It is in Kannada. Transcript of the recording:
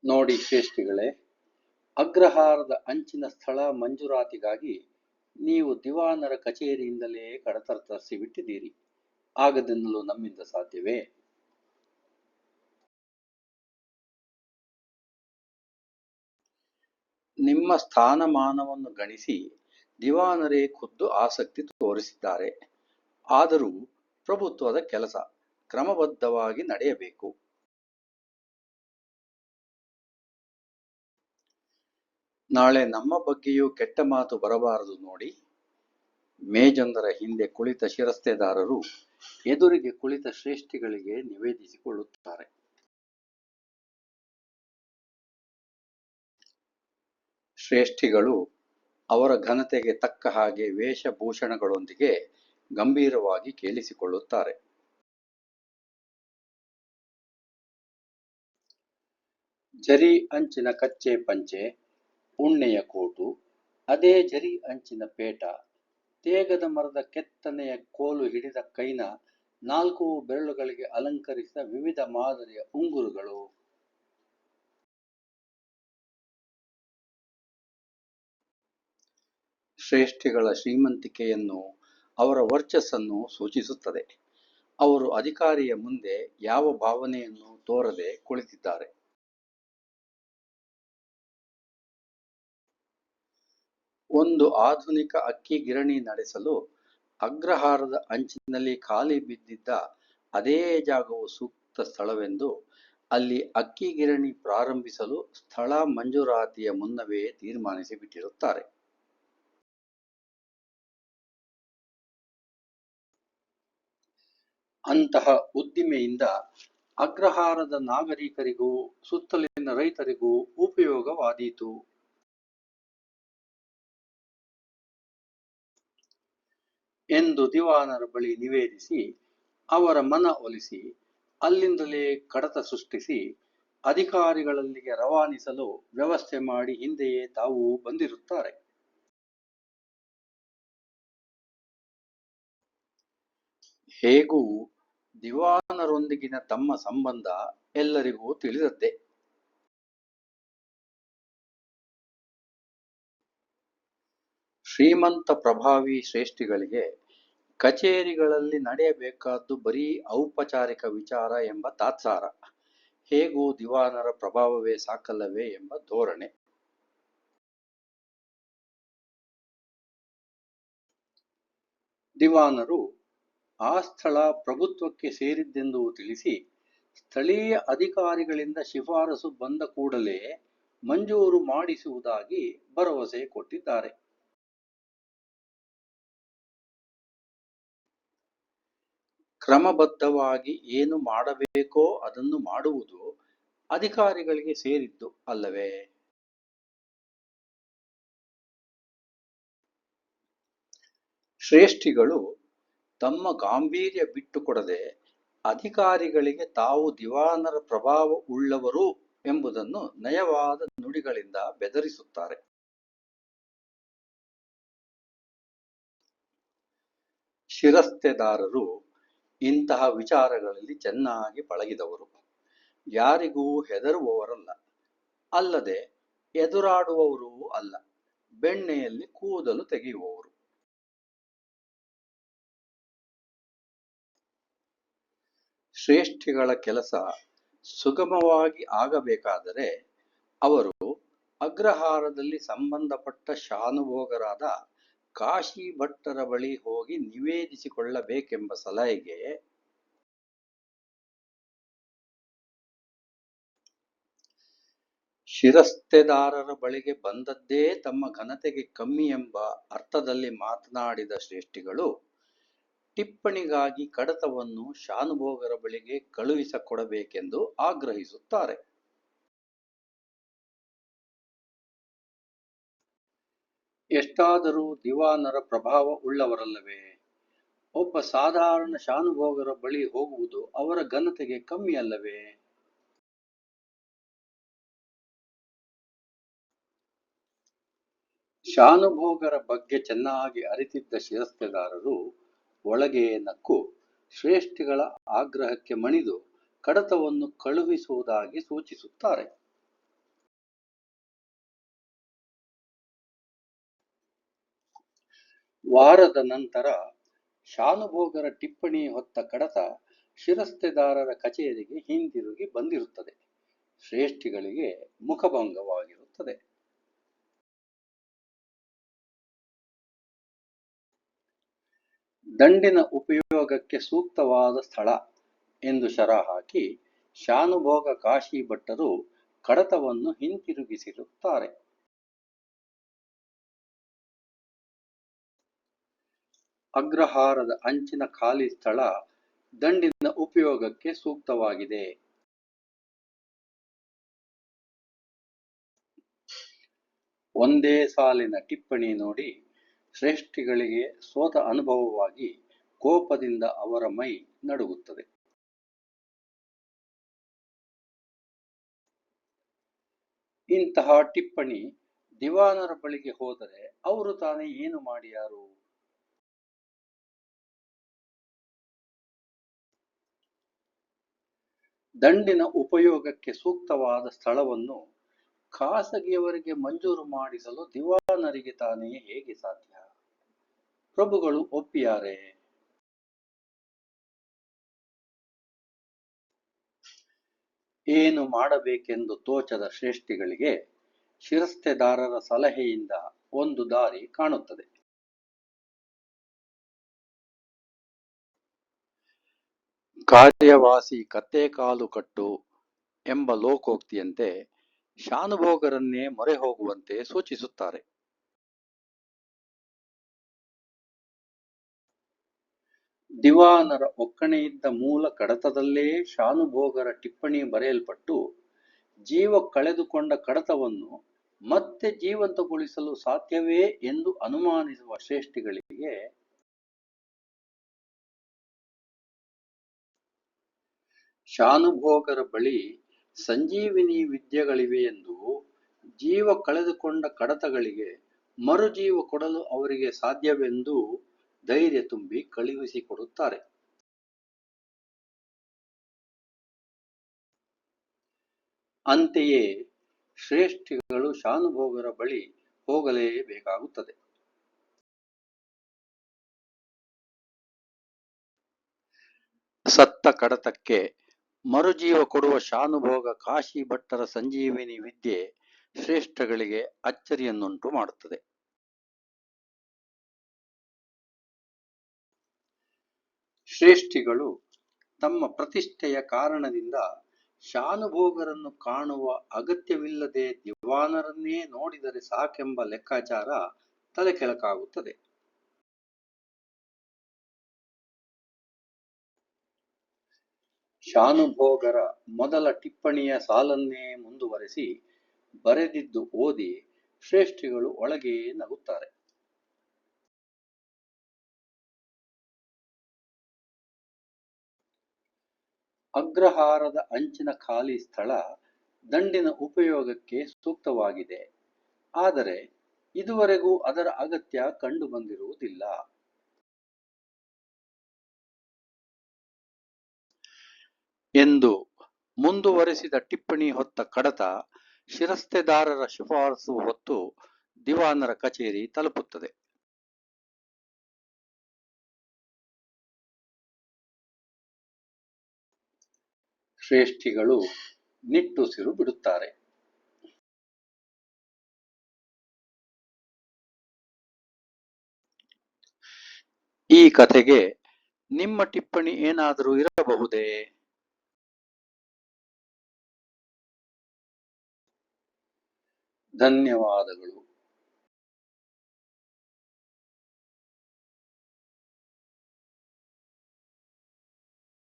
ನೋಡಿ ಶ್ರೇಷ್ಠಿಗಳೇ, ಅಗ್ರಹಾರದ ಅಂಚಿನ ಸ್ಥಳ ಮಂಜೂರಾತಿಗಾಗಿ ನೀವು ದಿವಾನರ ಕಚೇರಿಯಿಂದಲೇ ಕಡತ ತರಿಸಿಬಿಟ್ಟಿದ್ದೀರಿ. ಆಗದೆನ್ನಲು ನಮ್ಮಿಂದ ಸಾಧ್ಯವೇ? ನಿಮ್ಮ ಸ್ಥಾನಮಾನವನ್ನು ಗಣಿಸಿ ದಿವಾನರೇ ಖುದ್ದು ಆಸಕ್ತಿ ತೋರಿಸಿದ್ದಾರೆ. ಆದರೂ ಪ್ರಭುತ್ವದ ಕೆಲಸ ಕ್ರಮಬದ್ಧವಾಗಿ ನಡೆಯಬೇಕು. ನಾಳೆ ನಮ್ಮ ಬಗ್ಗೆಯೂ ಕೆಟ್ಟ ಮಾತು ಬರಬಾರದು ನೋಡಿ. ಮೇಜೊಂದರ ಹಿಂದೆ ಕುಳಿತ ಶಿರಸ್ತೆದಾರರು ಎದುರಿಗೆ ಕುಳಿತ ಶ್ರೇಷ್ಠಿಗಳಿಗೆ ನಿವೇದಿಸಿಕೊಳ್ಳುತ್ತಾರೆ. ಶ್ರೇಷ್ಠಿಗಳು ಅವರ ಘನತೆಗೆ ತಕ್ಕ ಹಾಗೆ ವೇಷಭೂಷಣಗಳೊಂದಿಗೆ ಗಂಭೀರವಾಗಿ ಕೇಳಿಸಿಕೊಳ್ಳುತ್ತಾರೆ. ಜರಿ ಅಂಚಿನ ಕಚ್ಚೆ ಪಂಚೆ, ಉಣ್ಣೆಯ ಕೋಟು, ಅದೇ ಜರಿ ಅಂಚಿನ ಪೇಟ, ತೇಗದ ಮರದ ಕೆತ್ತನೆಯ ಕೋಲು ಹಿಡಿದ ಕೈನ 4 ಬೆರಳುಗಳಿಗೆ ಅಲಂಕರಿಸಿದ ವಿವಿಧ ಮಾದರಿಯ ಉಂಗುರುಗಳು. ಶ್ರೇಷ್ಠಿಗಳ ಶ್ರೀಮಂತಿಕೆಯನ್ನು, ಅವರ ವರ್ಚಸ್ಸನ್ನು ಸೂಚಿಸುತ್ತದೆ. ಅವರು ಅಧಿಕಾರಿಯ ಮುಂದೆ ಯಾವ ಭಾವನೆಯನ್ನು ತೋರದೆ ಕುಳಿತಿದ್ದಾರೆ. ಒಂದು ಆಧುನಿಕ ಅಕ್ಕಿ ಗಿರಣಿ ನಡೆಸಲು ಅಗ್ರಹಾರದ ಅಂಚಿನಲ್ಲಿ ಖಾಲಿ ಬಿದ್ದಿದ್ದ ಅದೇ ಜಾಗವು ಸೂಕ್ತ ಸ್ಥಳವೆಂದು ಅಲ್ಲಿ ಅಕ್ಕಿ ಗಿರಣಿ ಪ್ರಾರಂಭಿಸಲು ಸ್ಥಳ ಮಂಜೂರಾತಿಯ ಮುನ್ನವೇ ತೀರ್ಮಾನಿಸಿಬಿಟ್ಟಿರುತ್ತಾರೆ. ಅಂತಹ ಉದ್ದಿಮೆಯಿಂದ ಅಗ್ರಹಾರದ ನಾಗರಿಕರಿಗೂ ಸುತ್ತಲಿನ ರೈತರಿಗೂ ಉಪಯೋಗವಾದೀತು. ಎಂದು ದಿವಾನರ ಬಳಿ ನಿವೇದಿಸಿ ಅವರ ಮನ ಒಲಿಸಿ ಅಲ್ಲಿಂದಲೇ ಕಡತ ಸೃಷ್ಟಿಸಿ ಅಧಿಕಾರಿಗಳಲ್ಲಿಗೆ ರವಾನಿಸಲು ವ್ಯವಸ್ಥೆ ಮಾಡಿ ಹಿಂದೆಯೇ ತಾವು ಬಂದಿರುತ್ತಾರೆ. ಹೇಗೂ ದಿವಾನರೊಂದಿಗಿನ ತಮ್ಮ ಸಂಬಂಧ ಎಲ್ಲರಿಗೂ ತಿಳಿದದ್ದೇ. ಶ್ರೀಮಂತ ಪ್ರಭಾವಿ ಶ್ರೇಷ್ಠಿಗಳಿಗೆ ಕಚೇರಿಗಳಲ್ಲಿ ನಡೆಯಬೇಕಾದ್ದು ಬರೀ ಔಪಚಾರಿಕ ವಿಚಾರ ಎಂಬ ತಾತ್ಸಾರ, ಹೇಗೂ ದಿವಾನರ ಪ್ರಭಾವವೇ ಸಾಕಲ್ಲವೇ ಎಂಬ ಧೋರಣೆ. ದಿವಾನರು ಆ ಸ್ಥಳ ಪ್ರಭುತ್ವಕ್ಕೆ ಸೇರಿದ್ದೆಂದು ತಿಳಿಸಿ ಸ್ಥಳೀಯ ಅಧಿಕಾರಿಗಳಿಂದ ಶಿಫಾರಸು ಬಂದ ಕೂಡಲೇ ಮಂಜೂರು ಮಾಡಿಸುವುದಾಗಿ ಭರವಸೆ ಕೊಟ್ಟಿದ್ದಾರೆ. ಕ್ರಮಬದ್ಧವಾಗಿ ಏನು ಮಾಡಬೇಕೋ ಅದನ್ನು ಮಾಡುವುದು ಅಧಿಕಾರಿಗಳಿಗೆ ಸೇರಿದ್ದು ಅಲ್ಲವೇ? ಶ್ರೇಷ್ಠಿಗಳು ತಮ್ಮ ಗಾಂಭೀರ್ಯ ಬಿಟ್ಟುಕೊಡದೆ ಅಧಿಕಾರಿಗಳಿಗೆ ತಾವು ದಿವಾನರ ಪ್ರಭಾವ ಉಳ್ಳವರು ಎಂಬುದನ್ನು ನಯವಾದ ನುಡಿಗಳಿಂದ ಬೆದರಿಸುತ್ತಾರೆ. ಶಿರಸ್ತೆದಾರರು ಇಂತಹ ವಿಚಾರಗಳಲ್ಲಿ ಚೆನ್ನಾಗಿ ಪಳಗಿದವರು, ಯಾರಿಗೂ ಹೆದರುವವರಲ್ಲ, ಅಲ್ಲದೆ ಎದುರಾಡುವವರೂ ಅಲ್ಲ, ಬೆಣ್ಣೆಯಲ್ಲಿ ಕೂದಲು ತೆಗೆಯುವವರು. ಶ್ರೇಷ್ಠಿಗಳ ಕೆಲಸ ಸುಗಮವಾಗಿ ಆಗಬೇಕಾದರೆ ಅವರು ಅಗ್ರಹಾರದಲ್ಲಿ ಸಂಬಂಧಪಟ್ಟ ಶಾನುಭೋಗರಾದ ಕಾಶಿ ಭಟ್ಟರ ಬಳಿ ಹೋಗಿ ನಿವೇದಿಸಿಕೊಳ್ಳಬೇಕೆಂಬ ಸಲಹೆಗೆ ಶಿರಸ್ತೆದಾರರ ಬಳಿಗೆ ಬಂದದ್ದೇ ತಮ್ಮ ಘನತೆಗೆ ಕಮ್ಮಿ ಎಂಬ ಅರ್ಥದಲ್ಲಿ ಮಾತನಾಡಿದ ಶ್ರೇಷ್ಠಿಗಳು ಟಿಪ್ಪಣಿಗಾಗಿ ಕಡತವನ್ನು ಶಾನುಭೋಗರ ಬಳಿಗೆ ಕಳುಹಿಸಿಕೊಡಬೇಕೆಂದು ಆಗ್ರಹಿಸುತ್ತಾರೆ. ಎಷ್ಟಾದರೂ ದಿವಾನರ ಪ್ರಭಾವ ಉಳ್ಳವರಲ್ಲವೇ? ಒಬ್ಬ ಸಾಧಾರಣ ಶಾನುಭೋಗರ ಬಳಿ ಹೋಗುವುದು ಅವರ ಘನತೆಗೆ ಕಮ್ಮಿ ಅಲ್ಲವೇ? ಶಾನುಭೋಗರ ಬಗ್ಗೆ ಚೆನ್ನಾಗಿ ಅರಿತಿದ್ದ ಶಿರಸ್ತೆದಾರರು ಒಳಗೆ ನಕ್ಕು ಶ್ರೇಷ್ಠಿಗಳ ಆಗ್ರಹಕ್ಕೆ ಮಣಿದು ಕಡತವನ್ನು ಕಳುಹಿಸುವುದಾಗಿ ಸೂಚಿಸುತ್ತಾರೆ. ವಾರದ ನಂತರ ಶಾನುಭೋಗರ ಟಿಪ್ಪಣಿ ಹೊತ್ತ ಕಡತ ಶಿರಸ್ತೆದಾರರ ಕಚೇರಿಗೆ ಹಿಂದಿರುಗಿ ಬಂದಿರುತ್ತದೆ. ಶ್ರೇಷ್ಠಿಗಳಿಗೆ ಮುಖಭಂಗವಾಗಿರುತ್ತದೆ. ದಂಡಿನ ಉಪಯೋಗಕ್ಕೆ ಸೂಕ್ತವಾದ ಸ್ಥಳ ಎಂದು ಶರ ಹಾಕಿ ಶಾನುಭೋಗ ಕಾಶಿ ಭಟ್ಟರು ಕಡತವನ್ನು ಹಿಂತಿರುಗಿಸಿರುತ್ತಾರೆ. ಅಗ್ರಹಾರದ ಅಂಚಿನ ಖಾಲಿ ಸ್ಥಳ ದಂಡಿನ ಉಪಯೋಗಕ್ಕೆ ಸೂಕ್ತವಾಗಿದೆ. ಒಂದೇ ಸಾಲಿನ ಟಿಪ್ಪಣಿ ನೋಡಿ ಶ್ರೇಷ್ಠಿಗಳಿಗೆ ಸೋತ ಅನುಭವವಾಗಿ ಕೋಪದಿಂದ ಅವರ ಮೈ ನಡುಗುತ್ತದೆ. ಇಂತಹ ಟಿಪ್ಪಣಿ ದಿವಾನರ ಬಳಿಗೆ ಹೋದರೆ ಅವರು ತಾನೇ ಏನು ಮಾಡಿಯಾರು? ದಂಡಿನ ಉಪಯೋಗಕ್ಕೆ ಸೂಕ್ತವಾದ ಸ್ಥಳವನ್ನು ಖಾಸಗಿಯವರಿಗೆ ಮಂಜೂರು ಮಾಡಿಸಲು ದಿವಾನರಿಗೆ ತಾನೇ ಹೇಗೆ ಸಾಧ್ಯ? ಪ್ರಭುಗಳು ಒಪ್ಪಿಯಾರೆ? ಏನು ಮಾಡಬೇಕೆಂದು ತೋಚದ ಶ್ರೇಷ್ಠಿಗಳಿಗೆ ಶಿರಸ್ತೆದಾರರ ಸಲಹೆಯಿಂದ ಒಂದು ದಾರಿ ಕಾಣುತ್ತದೆ. ಕಾರ್ಯವಾಸಿ ಕತ್ತೆ ಕಾಲು ಕಟ್ಟು ಎಂಬ ಲೋಕೋಕ್ತಿಯಂತೆ ಶಾನುಭೋಗರನ್ನೇ ಮೊರೆ ಹೋಗುವಂತೆ ಸೂಚಿಸುತ್ತಾರೆ. ದಿವಾನರ ಒಕ್ಕಣೆಯಿದ್ದ ಮೂಲ ಕಡತದಲ್ಲೇ ಶಾನುಭೋಗರ ಟಿಪ್ಪಣಿ ಬರೆಯಲ್ಪಟ್ಟು ಜೀವ ಕಳೆದುಕೊಂಡ ಕಡತವನ್ನು ಮತ್ತೆ ಜೀವಂತಗೊಳಿಸಲು ಸಾಧ್ಯವೇ ಎಂದು ಅನುಮಾನಿಸುವ ಶ್ರೇಷ್ಠಿಗಳಿಗೆ ಶಾನುಭೋಗರ ಬಳಿ ಸಂಜೀವಿನಿ ವಿದ್ಯೆಗಳಿವೆಯೆಂದು ಜೀವ ಕಳೆದುಕೊಂಡ ಕಡತಗಳಿಗೆ ಮರುಜೀವ ಕೊಡಲು ಅವರಿಗೆ ಸಾಧ್ಯವೆಂದು ಧೈರ್ಯ ತುಂಬಿ ಕಳುಹಿಸಿಕೊಡುತ್ತಾರೆ. ಅಂತೆಯೇ ಶ್ರೇಷ್ಠಿಗಳು ಶಾನುಭೋಗರ ಬಳಿ ಹೋಗಲೇಬೇಕಾಗುತ್ತದೆ. ಸತ್ತ ಕಡತಕ್ಕೆ ಮರುಜೀವ ಕೊಡುವ ಶಾನುಭೋಗ ಕಾಶಿ ಭಟ್ಟರ ಸಂಜೀವಿನಿ ವಿದ್ಯೆ ಶ್ರೇಷ್ಠಗಳಿಗೆ ಅಚ್ಚರಿಯನ್ನುಂಟು ಮಾಡುತ್ತದೆ. ಶ್ರೇಷ್ಠಿಗಳು ತಮ್ಮ ಪ್ರತಿಷ್ಠೆಯ ಕಾರಣದಿಂದ ಶಾನುಭೋಗರನ್ನು ಕಾಣುವ ಅಗತ್ಯವಿಲ್ಲದೆ ದಿವಾನರನ್ನೇ ನೋಡಿದರೆ ಸಾಕೆಂಬ ಲೆಕ್ಕಾಚಾರ ತಲೆಕೆಳಕಾಗುತ್ತದೆ. ಶಾನುಭೋಗರ ಮೊದಲ ಟಿಪ್ಪಣಿಯ ಸಾಲನ್ನೇ ಮುಂದುವರೆಸಿ ಬರೆದಿದ್ದು ಓದಿ ಶ್ರೇಷ್ಠಿಗಳು ಒಳಗೆ ನಗುತ್ತಾರೆ. ಅಗ್ರಹಾರದ ಅಂಚಿನ ಖಾಲಿ ಸ್ಥಳ ದಂಡಿನ ಉಪಯೋಗಕ್ಕೆ ಸೂಕ್ತವಾಗಿದೆ. ಆದರೆ ಇದುವರೆಗೂ ಅದರ ಅಗತ್ಯ ಕಂಡುಬಂದಿರುವುದಿಲ್ಲ. ಎಂದು ಮುಂದುವರೆಸಿದ ಟಿಪ್ಪಣಿ ಹೊತ್ತ ಕಡತ ಶಿರಸ್ತೆದಾರರ ಶಿಫಾರಸು ಹೊತ್ತು ದಿವಾನರ ಕಚೇರಿ ತಲುಪುತ್ತದೆ. ಶ್ರೇಷ್ಠಿಗಳು ನಿಟ್ಟುಸಿರು ಬಿಡುತ್ತಾರೆ. ಈ ಕಥೆಗೆ ನಿಮ್ಮ ಟಿಪ್ಪಣಿ ಏನಾದರೂ ಇರಬಹುದೇ? ಧನ್ಯವಾದಗಳು.